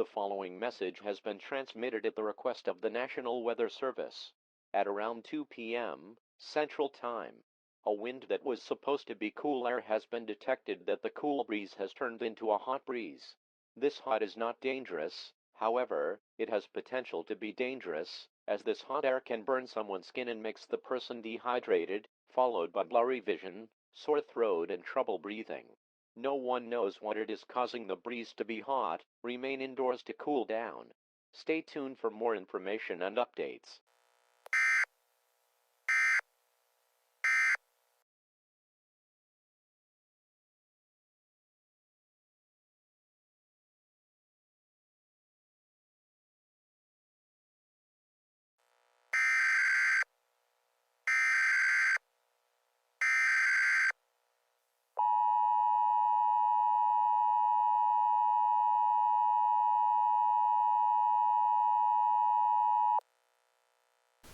The following message has been transmitted at the request of the National Weather Service. At around 2 p.m. Central Time, a wind that was supposed to be cool air has been detected that the cool breeze has turned into a hot breeze. This hot is not dangerous, however, it has potential to be dangerous, as this hot air can burn someone's skin and makes the person dehydrated, followed by blurry vision, sore throat and trouble breathing. No one knows what it is causing the breeze to be hot. Remain indoors to cool down. Stay tuned for more information and updates.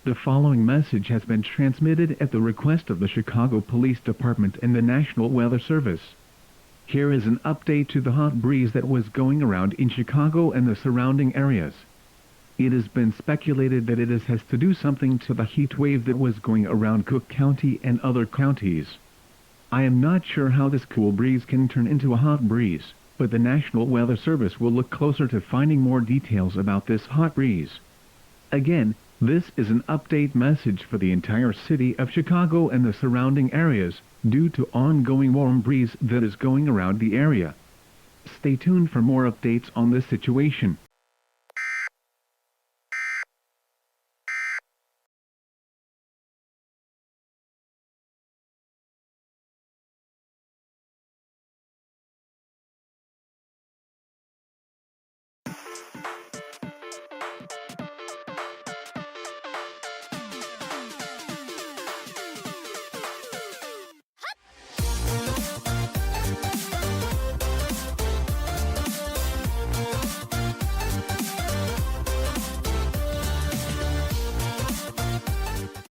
The following message has been transmitted at the request of the Chicago Police Department and the National Weather Service. Here is an update to the hot breeze that was going around in Chicago and the surrounding areas. It has been speculated that it has to do something to the heat wave that was going around Cook County and other counties. I am not sure how this cool breeze can turn into a hot breeze, but the National Weather Service will look closer to finding more details about this hot breeze. Again, this is an update message for the entire city of Chicago and the surrounding areas, due to ongoing warm breeze that is going around the area. Stay tuned for more updates on this situation.